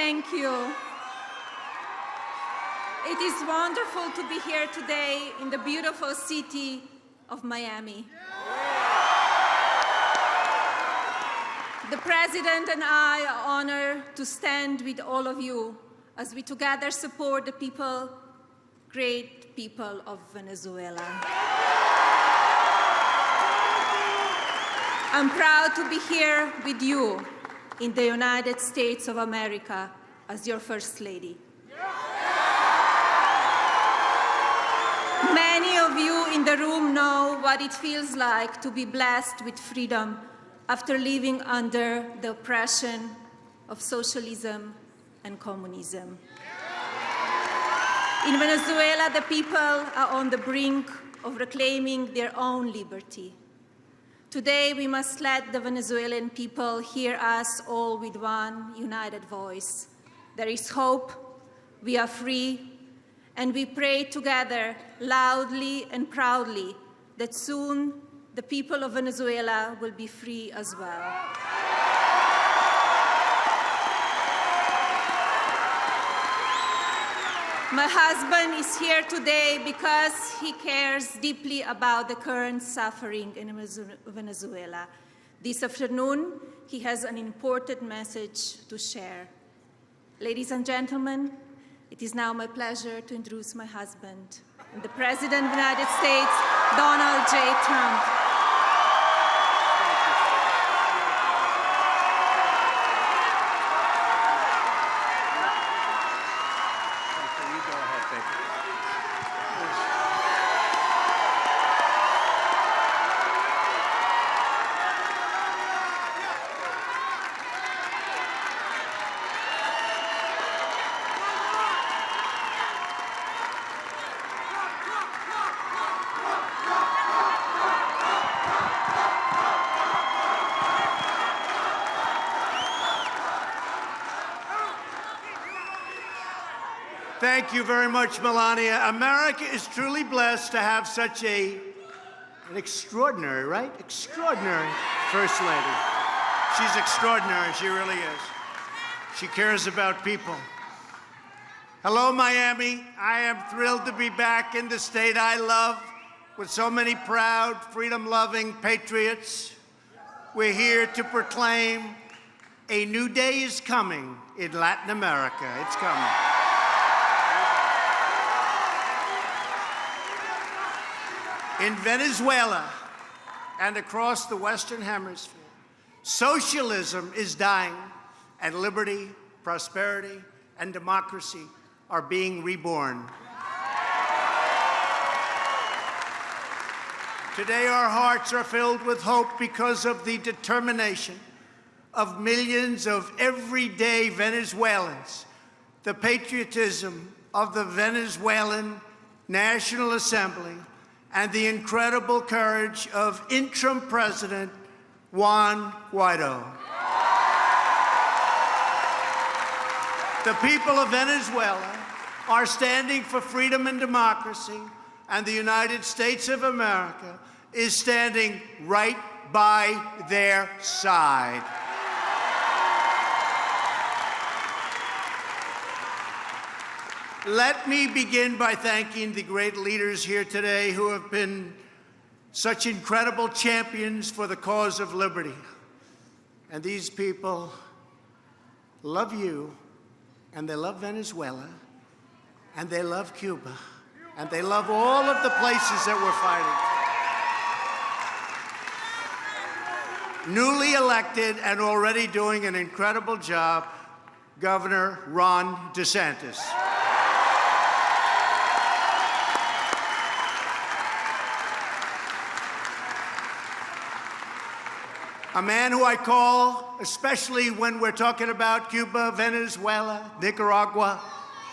Thank you. It is wonderful to be here today in the beautiful city of Miami. The President and I are honored to stand with all of you as we together support the people, great people of Venezuela. I'm proud to be here with you in the United States of America as your First Lady. Many of you in the room know what it feels like to be blessed with freedom after living under the oppression of socialism and communism. In Venezuela, the people are on the brink of reclaiming their own liberty. Today, we must let the Venezuelan people hear us all with one united voice. There is hope, we are free, and we pray together loudly and proudly that soon the people of Venezuela will be free as well. My husband is here today because he cares deeply about the current suffering in Venezuela. This afternoon, he has an important message to share. Ladies and gentlemen, it is now my pleasure to introduce my husband, and the President of the United States, Donald J. Trump. Thank you very much, Melania. America is truly blessed to have such an extraordinary, right? Extraordinary First Lady. She's extraordinary, she really is. She cares about people. Hello, Miami. I am thrilled to be back in the state I love with so many proud, freedom-loving patriots. We're here to proclaim a new day is coming in Latin America. It's coming. In Venezuela and across the Western Hemisphere, socialism is dying, and liberty, prosperity, and democracy are being reborn. Today, our hearts are filled with hope because of the determination of millions of everyday Venezuelans, the patriotism of the Venezuelan National Assembly, and the incredible courage of interim President Juan Guaido. The people of Venezuela are standing for freedom and democracy, and the United States of America is standing right by their side. Let me begin by thanking the great leaders here today who have been such incredible champions for the cause of liberty. And these people love you, and they love Venezuela, and they love Cuba, and they love all of the places that we're fighting. Newly elected and already doing an incredible job, Governor Ron DeSantis. A man who I call, especially when we're talking about Cuba, Venezuela, Nicaragua,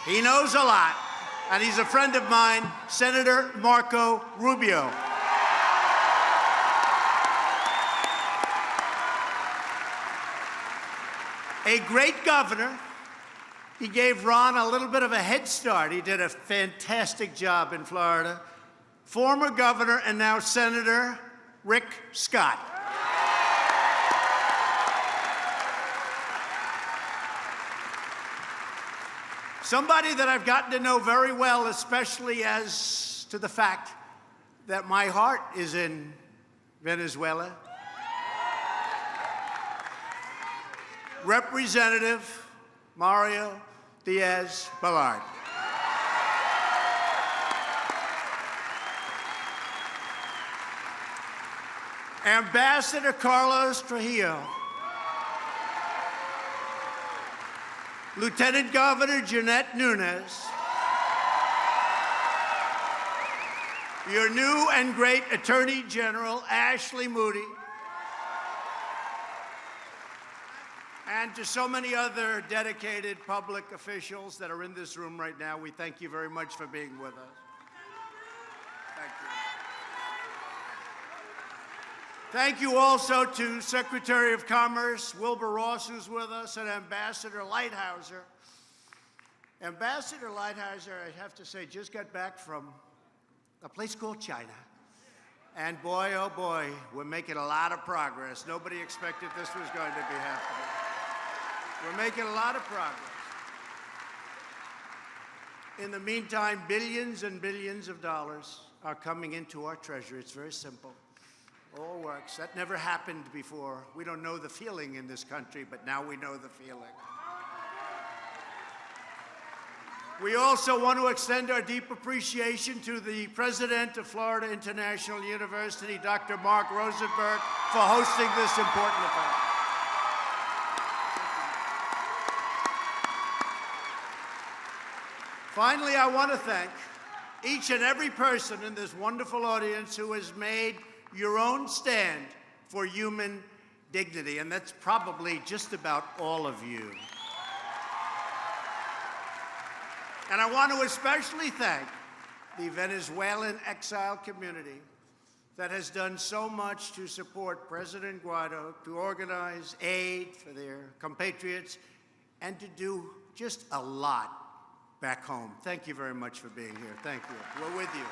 he knows a lot, and he's a friend of mine, Senator Marco Rubio. A great governor. He gave Ron a little bit of a head start. He did a fantastic job in Florida. Former governor and now Senator Rick Scott. Somebody that I've gotten to know very well, especially as to the fact that my heart is in Venezuela. Representative Mario Diaz-Balart. Ambassador Carlos Trujillo. Lieutenant Governor Jeanette Nunes. Your new and great Attorney General, Ashley Moody. And to so many other dedicated public officials that are in this room right now, we thank you very much for being with us. Thank you. Thank you also to Secretary of Commerce Wilbur Ross, who's with us, and Ambassador Lighthizer. Ambassador Lighthizer, I have to say, just got back from a place called China. And boy, oh boy, we're making a lot of progress. Nobody expected this was going to be happening. We're making a lot of progress. In the meantime, billions and billions of dollars are coming into our treasury. It's very simple. All works. That never happened before. We don't know the feeling in this country, but now we know the feeling. We also want to extend our deep appreciation to the president of Florida International University, Dr. Mark Rosenberg, for hosting this important event. Finally, I want to thank each and every person in this wonderful audience who has made your own stand for human dignity, and that's probably just about all of you. And I want to especially thank the Venezuelan exile community that has done so much to support President Guaido, to organize aid for their compatriots, and to do just a lot back home. Thank you very much for being here. Thank you. We're with you.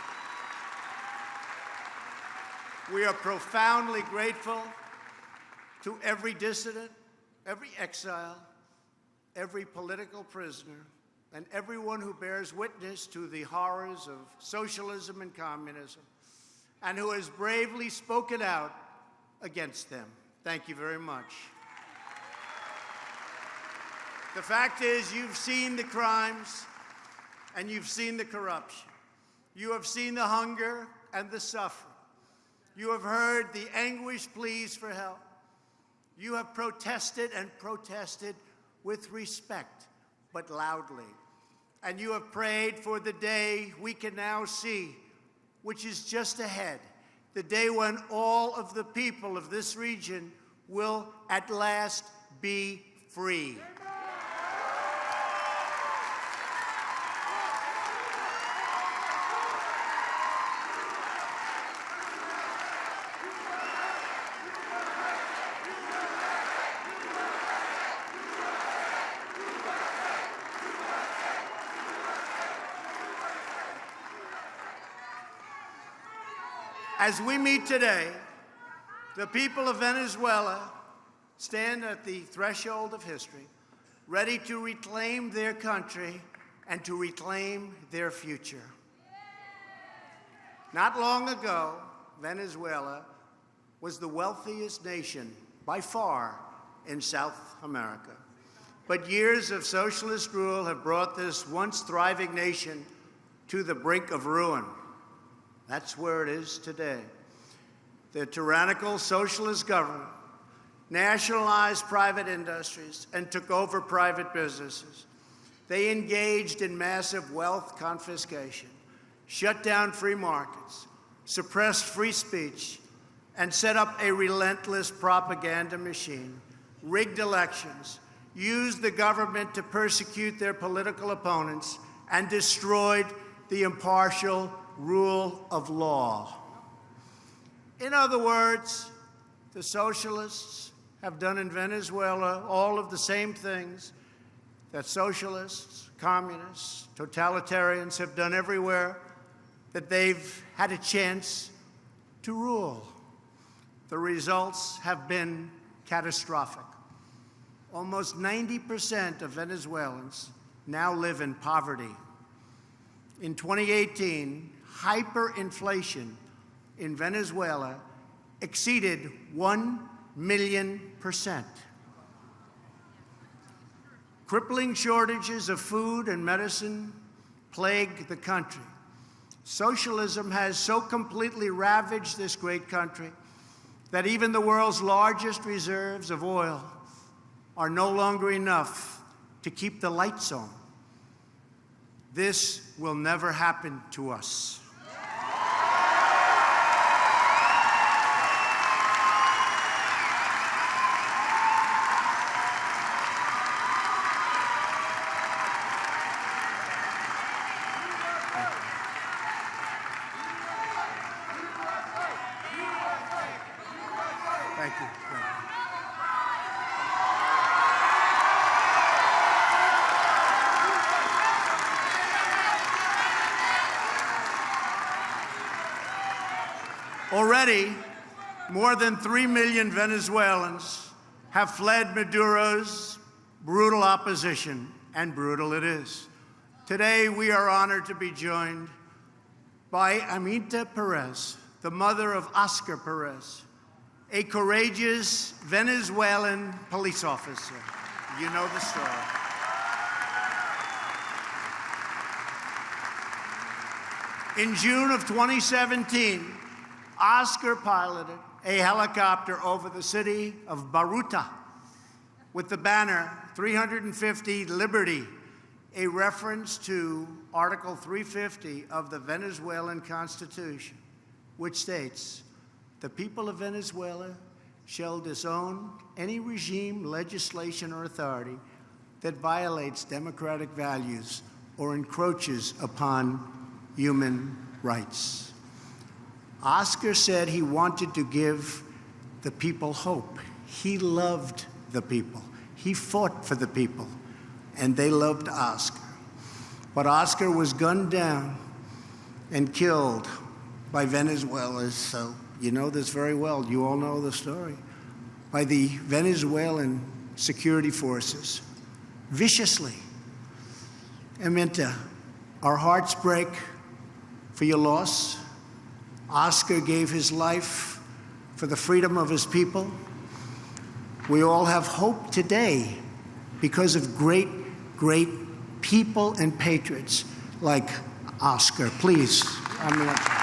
We are profoundly grateful to every dissident, every exile, every political prisoner, and everyone who bears witness to the horrors of socialism and communism, and who has bravely spoken out against them. Thank you very much. The fact is, you've seen the crimes, and you've seen the corruption. You have seen the hunger and the suffering. You have heard the anguished pleas for help. You have protested and protested with respect, but loudly. And you have prayed for the day we can now see, which is just ahead, the day when all of the people of this region will at last be free. As we meet today, the people of Venezuela stand at the threshold of history, ready to reclaim their country and to reclaim their future. Not long ago, Venezuela was the wealthiest nation by far in South America. But years of socialist rule have brought this once thriving nation to the brink of ruin. That's where it is today. The tyrannical socialist government nationalized private industries and took over private businesses. They engaged in massive wealth confiscation, shut down free markets, suppressed free speech, and set up a relentless propaganda machine, rigged elections, used the government to persecute their political opponents, and destroyed the impartial rule of law. In other words, the socialists have done in Venezuela all of the same things that socialists, communists, totalitarians have done everywhere that they've had a chance to rule. The results have been catastrophic. Almost 90% of Venezuelans now live in poverty. In 2018, hyperinflation in Venezuela exceeded 1,000,000%. Crippling shortages of food and medicine plague the country. Socialism has so completely ravaged this great country that even the world's largest reserves of oil are no longer enough to keep the lights on. This will never happen to us. Thank you. Already, more than 3 million Venezuelans have fled Maduro's brutal opposition, and brutal it is. Today, we are honored to be joined by Amita Perez, the mother of Oscar Perez, a courageous Venezuelan police officer. You know the story. In June of 2017, Oscar piloted a helicopter over the city of Baruta with the banner 350 Liberty, a reference to Article 350 of the Venezuelan Constitution, which states, "The people of Venezuela shall disown any regime, legislation, or authority that violates democratic values or encroaches upon human rights." Oscar said he wanted to give the people hope. He loved the people. He fought for the people, and they loved Oscar. But Oscar was gunned down and killed by Venezuelans, so you know this very well. You all know the story. By the Venezuelan security forces, viciously. Amita, our hearts break for your loss. Oscar gave his life for the freedom of his people. We all have hope today because of great, great people and patriots like Oscar. Please, Amita.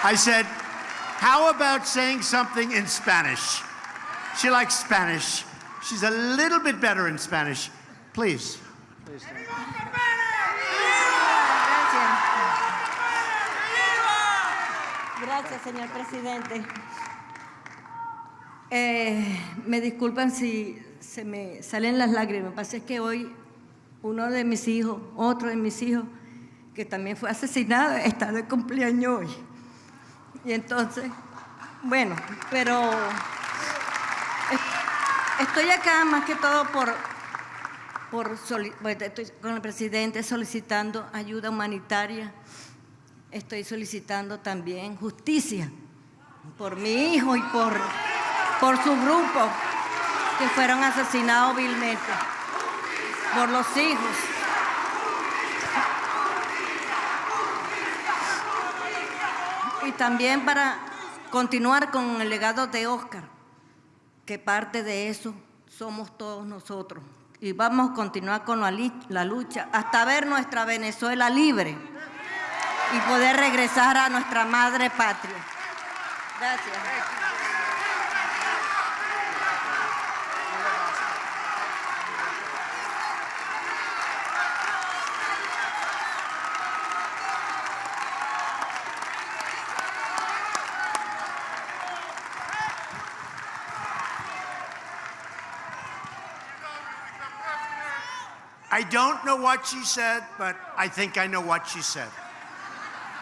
I said, how about saying something in Spanish? She likes Spanish. She's a little bit better in Spanish. Please. Gracias, señor presidente. Me disculpan si se me salen las lágrimas. Lo que pasa es que hoy otro de mis hijos, que también fue asesinado, está de cumpleaños hoy. Y entonces, bueno, pero estoy acá más que todo estoy con el presidente solicitando ayuda humanitaria. Estoy solicitando también justicia por mi hijo y por su grupo que fueron asesinados vilmente, por los hijos. Y también para continuar con el legado de Oscar, que parte de eso somos todos nosotros. Y vamos a continuar con la lucha hasta ver nuestra Venezuela libre. y poder regresar a nuestra madre patria. Gracias. I don't know what she said, but I think I know what she said.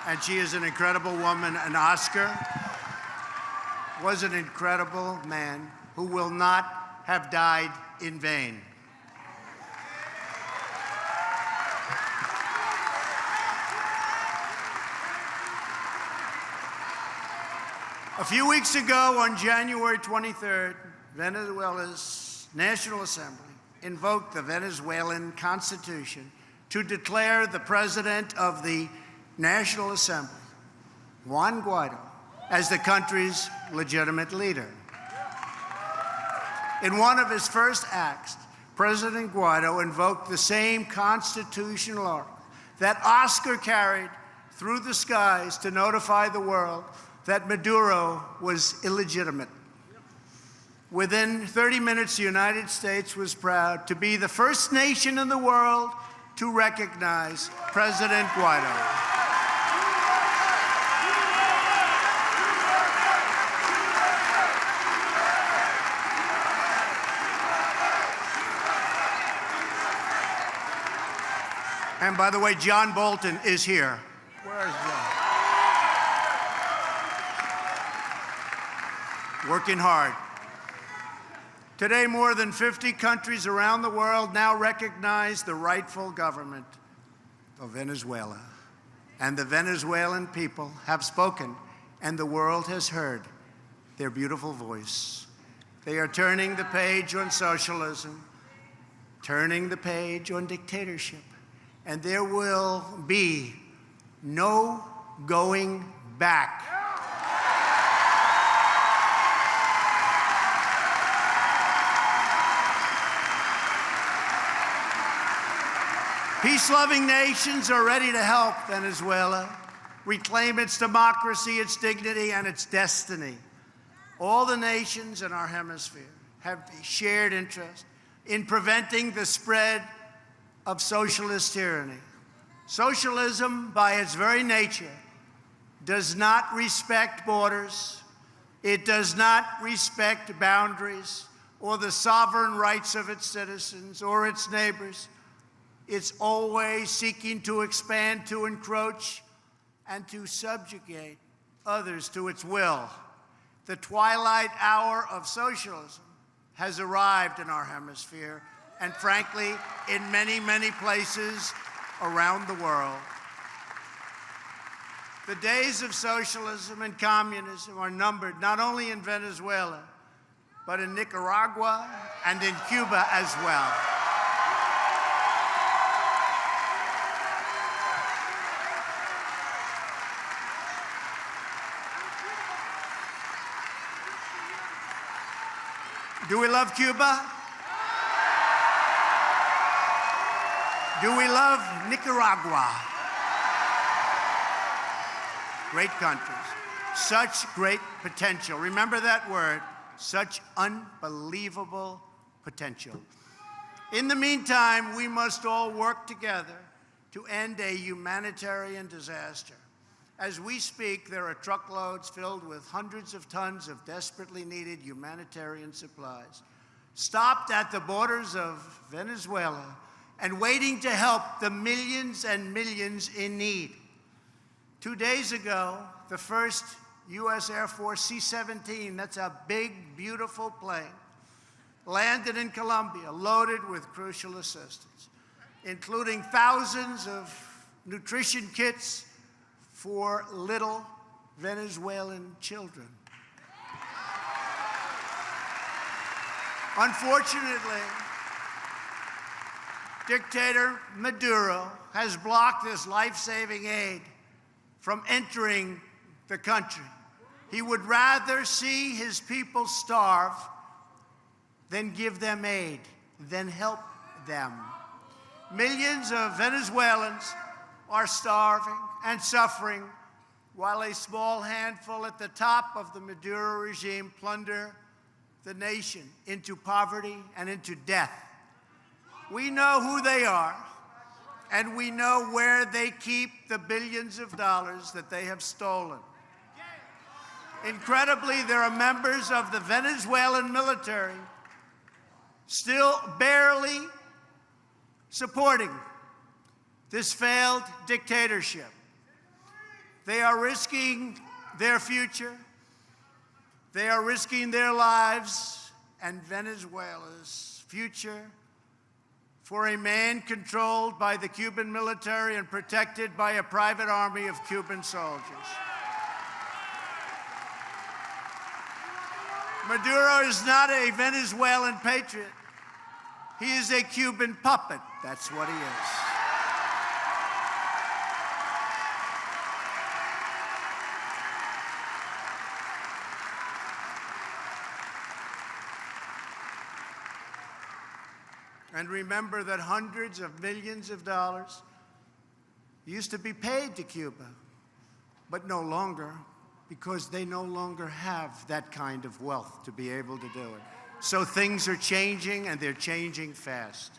And she is an incredible woman. And Oscar was an incredible man who will not have died in vain. A few weeks ago, on January 23rd, Venezuela's National Assembly invoked the Venezuelan Constitution to declare the President of the National Assembly, Juan Guaido, as the country's legitimate leader. In one of his first acts, President Guaido invoked the same constitutional oracle that Oscar carried through the skies to notify the world that Maduro was illegitimate. Within 30 minutes, the United States was proud to be the first nation in the world to recognize President Guaido. And by the way, John Bolton is here. Where is John? Working hard. Today, more than 50 countries around the world now recognize the rightful government of Venezuela. And the Venezuelan people have spoken, and the world has heard their beautiful voice. They are turning the page on socialism, turning the page on dictatorship, and there will be no going back. Peace-loving nations are ready to help Venezuela reclaim its democracy, its dignity, and its destiny. All the nations in our hemisphere have a shared interest in preventing the spread of socialist tyranny. Socialism, by its very nature, does not respect borders. It does not respect boundaries or the sovereign rights of its citizens or its neighbors. It's always seeking to expand, to encroach, and to subjugate others to its will. The twilight hour of socialism has arrived in our hemisphere, and frankly, in many, many places around the world. The days of socialism and communism are numbered not only in Venezuela, but in Nicaragua and in Cuba as well. Do we love Cuba? Do we love Nicaragua? Great countries. Such great potential. Remember that word, such unbelievable potential. In the meantime, we must all work together to end a humanitarian disaster. As we speak, there are truckloads filled with hundreds of tons of desperately needed humanitarian supplies, stopped at the borders of Venezuela and waiting to help the millions and millions in need. 2 days ago, the first U.S. Air Force C-17, that's a big, beautiful plane, landed in Colombia, loaded with crucial assistance, including thousands of nutrition kits for little Venezuelan children. Unfortunately, dictator Maduro has blocked this life-saving aid from entering the country. He would rather see his people starve than give them aid, than help them. Millions of Venezuelans are starving and suffering, while a small handful at the top of the Maduro regime plunder the nation into poverty and into death. We know who they are, and we know where they keep the billions of dollars that they have stolen. Incredibly, there are members of the Venezuelan military still barely supporting this failed dictatorship. They are risking their future. They are risking their lives and Venezuela's future for a man controlled by the Cuban military and protected by a private army of Cuban soldiers. Maduro is not a Venezuelan patriot. He is a Cuban puppet. That's what he is. And remember that hundreds of millions of dollars used to be paid to Cuba, but no longer, because they no longer have that kind of wealth to be able to do it. So things are changing, and they're changing fast.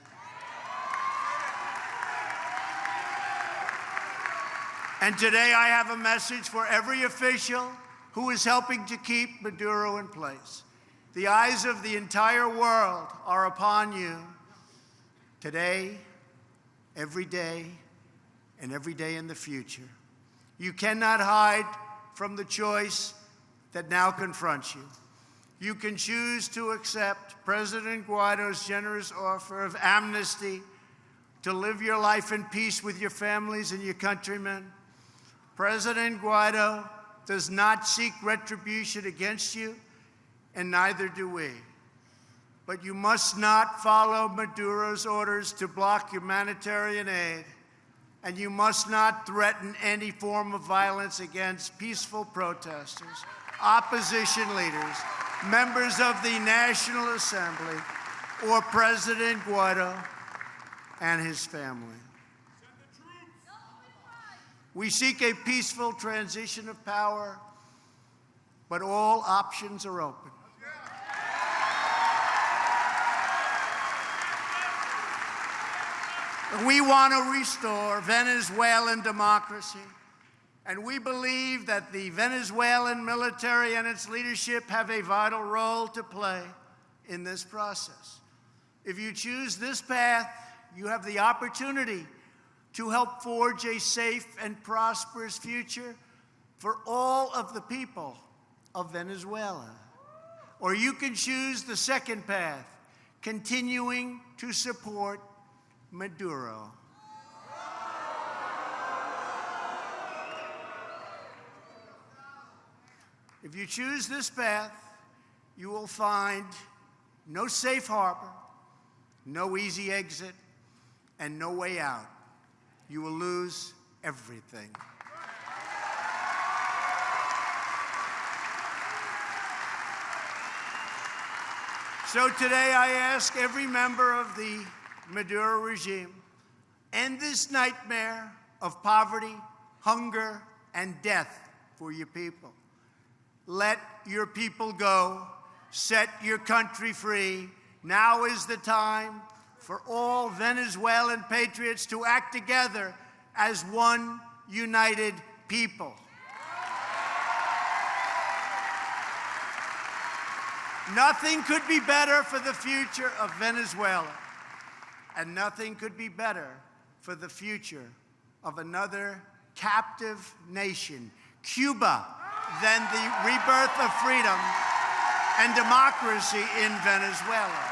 And today I have a message for every official who is helping to keep Maduro in place. The eyes of the entire world are upon you today, every day, and every day in the future. You cannot hide from the choice that now confronts you. You can choose to accept President Guaido's generous offer of amnesty to live your life in peace with your families and your countrymen. President Guaido does not seek retribution against you, and neither do we. But you must not follow Maduro's orders to block humanitarian aid, and you must not threaten any form of violence against peaceful protesters, opposition leaders, members of the National Assembly, or President Guaido and his family. We seek a peaceful transition of power, but all options are open. We want to restore Venezuelan democracy, and we believe that the Venezuelan military and its leadership have a vital role to play in this process. If you choose this path, you have the opportunity to help forge a safe and prosperous future for all of the people of Venezuela. Or you can choose the second path, continuing to support Maduro. If you choose this path, you will find no safe harbor, no easy exit, and no way out. You will lose everything. So today I ask every member of the Maduro regime, end this nightmare of poverty, hunger, and death for your people. Let your people go. Set your country free. Now is the time for all Venezuelan patriots to act together as one united people. Nothing could be better for the future of Venezuela, and nothing could be better for the future of another captive nation, Cuba, than the rebirth of freedom and democracy in Venezuela.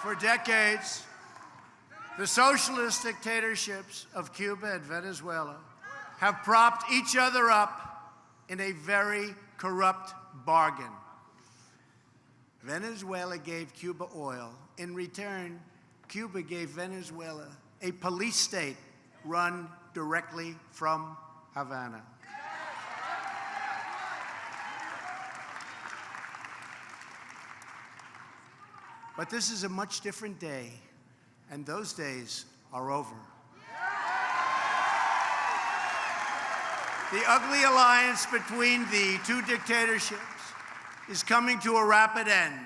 For decades, the socialist dictatorships of Cuba and Venezuela have propped each other up in a very corrupt bargain. Venezuela gave Cuba oil. In return, Cuba gave Venezuela a police state run directly from Havana. But this is a much different day, and those days are over. The ugly alliance between the two dictatorships is coming to a rapid end.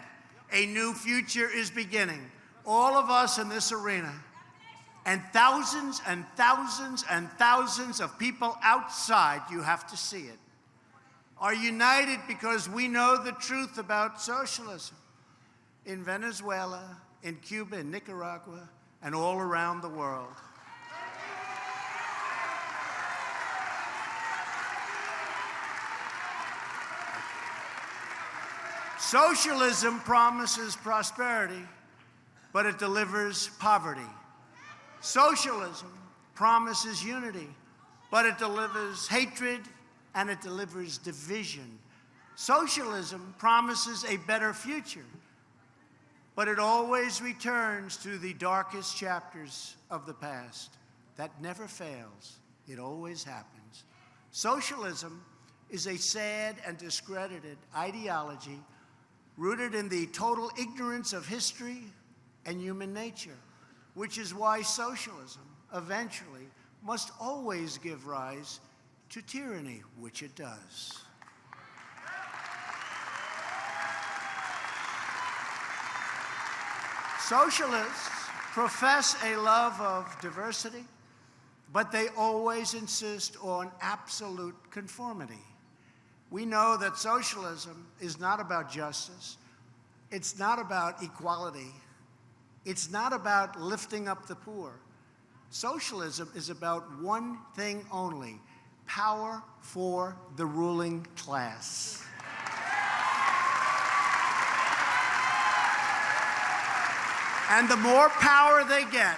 A new future is beginning. All of us in this arena, and thousands and thousands and thousands of people outside, you have to see it, are united because we know the truth about socialism in Venezuela, in Cuba, in Nicaragua, and all around the world. Socialism promises prosperity, but it delivers poverty. Socialism promises unity, but it delivers hatred and it delivers division. Socialism promises a better future, but it always returns to the darkest chapters of the past. That never fails. It always happens. Socialism is a sad and discredited ideology rooted in the total ignorance of history and human nature, which is why socialism eventually must always give rise to tyranny, which it does. Socialists profess a love of diversity, but they always insist on absolute conformity. We know that socialism is not about justice. It's not about equality. It's not about lifting up the poor. Socialism is about one thing only: power for the ruling class. And the more power they get,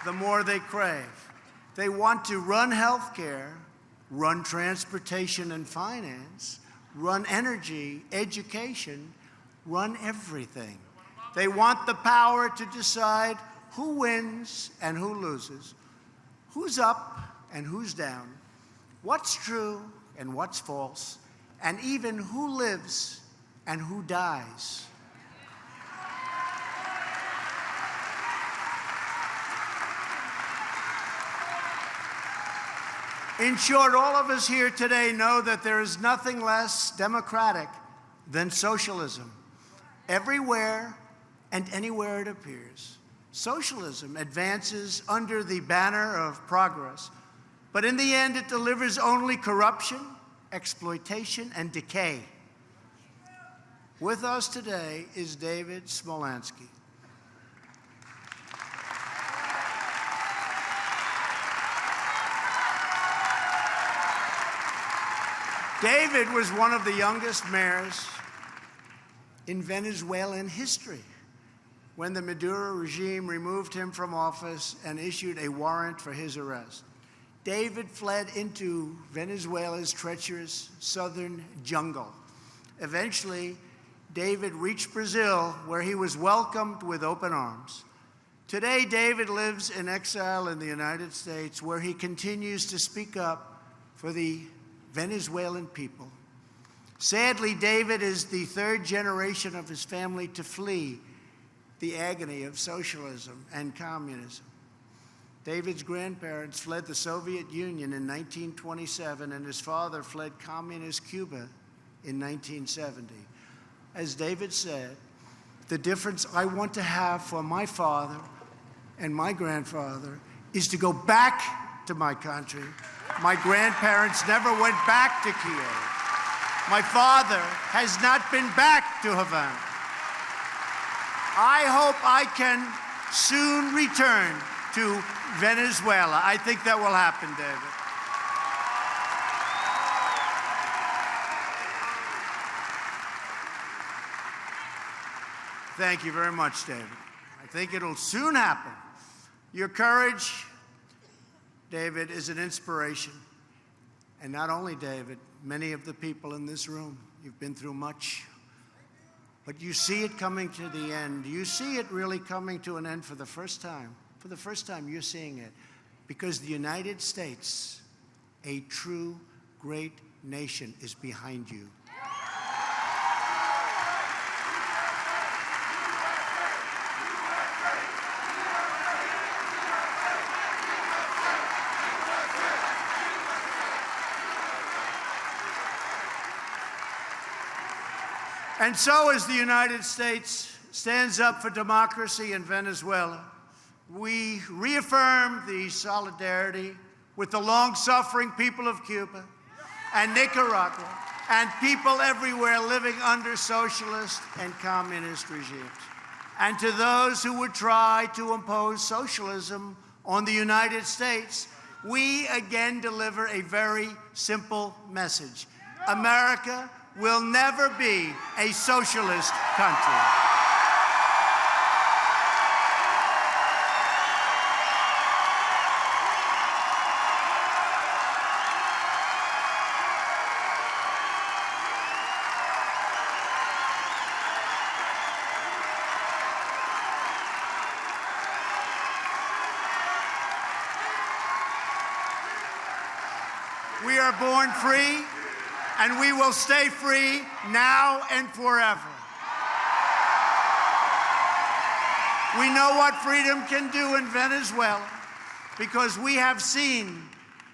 the more they crave. They want to run healthcare, run transportation and finance, run energy, education, run everything. They want the power to decide who wins and who loses, who's up and who's down, what's true and what's false, and even who lives and who dies. In short, all of us here today know that there is nothing less democratic than socialism. Everywhere and anywhere it appears, socialism advances under the banner of progress, but in the end it delivers only corruption, exploitation, and decay. With us today is David Smolansky. David was one of the youngest mayors in Venezuelan history when the Maduro regime removed him from office and issued a warrant for his arrest. David fled into Venezuela's treacherous southern jungle. Eventually, David reached Brazil, where he was welcomed with open arms. Today, David lives in exile in the United States, where he continues to speak up for the Venezuelan people. Sadly, David is the third generation of his family to flee the agony of socialism and communism. David's grandparents fled the Soviet Union in 1927, and his father fled communist Cuba in 1970. As David said, the difference I want to have for my father and my grandfather is to go back to my country. My grandparents never went back to Kiev. My father has not been back to Havana. I hope I can soon return to Venezuela. I think that will happen, David. Thank you very much, David. I think it'll soon happen. Your courage, David, is an inspiration. And not only David, many of the people in this room, you've been through much. But you see it coming to the end. You see it really coming to an end for the first time. For the first time, you're seeing it. Because the United States, a true great nation, is behind you. And so as the United States stands up for democracy in Venezuela, we reaffirm the solidarity with the long-suffering people of Cuba and Nicaragua and people everywhere living under socialist and communist regimes. And to those who would try to impose socialism on the United States, we again deliver a very simple message. America will never be a socialist country. We are born free, and we will stay free now and forever. We know what freedom can do in Venezuela because we have seen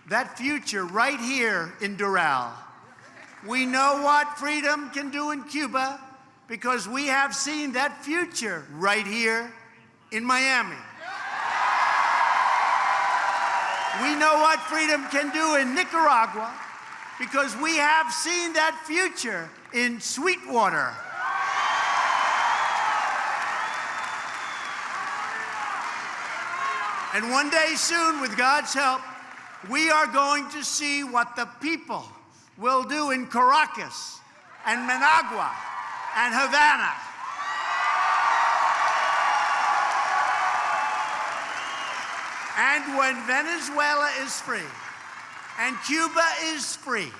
that future right here in Doral. We know what freedom can do in Cuba because we have seen that future right here in Miami. We know what freedom can do in Nicaragua because we have seen that future in Sweetwater. And one day soon, with God's help, we are going to see what the people will do in Caracas and Managua and Havana. And when Venezuela is free, and Cuba is free,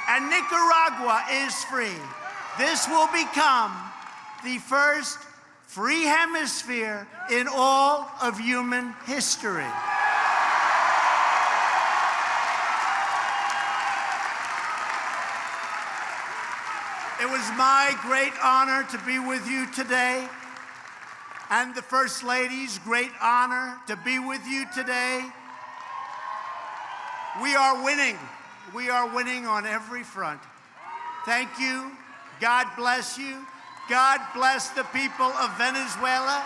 and Nicaragua is free, this will become the first free hemisphere in all of human history. It was my great honor to be with you today, and the First Lady's great honor to be with you today. We are winning. We are winning on every front. Thank you. God bless you. God bless the people of Venezuela.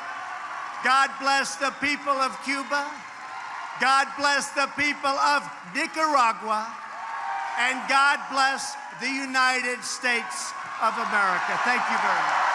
God bless the people of Cuba. God bless the people of Nicaragua. And God bless the United States of America. Thank you very much.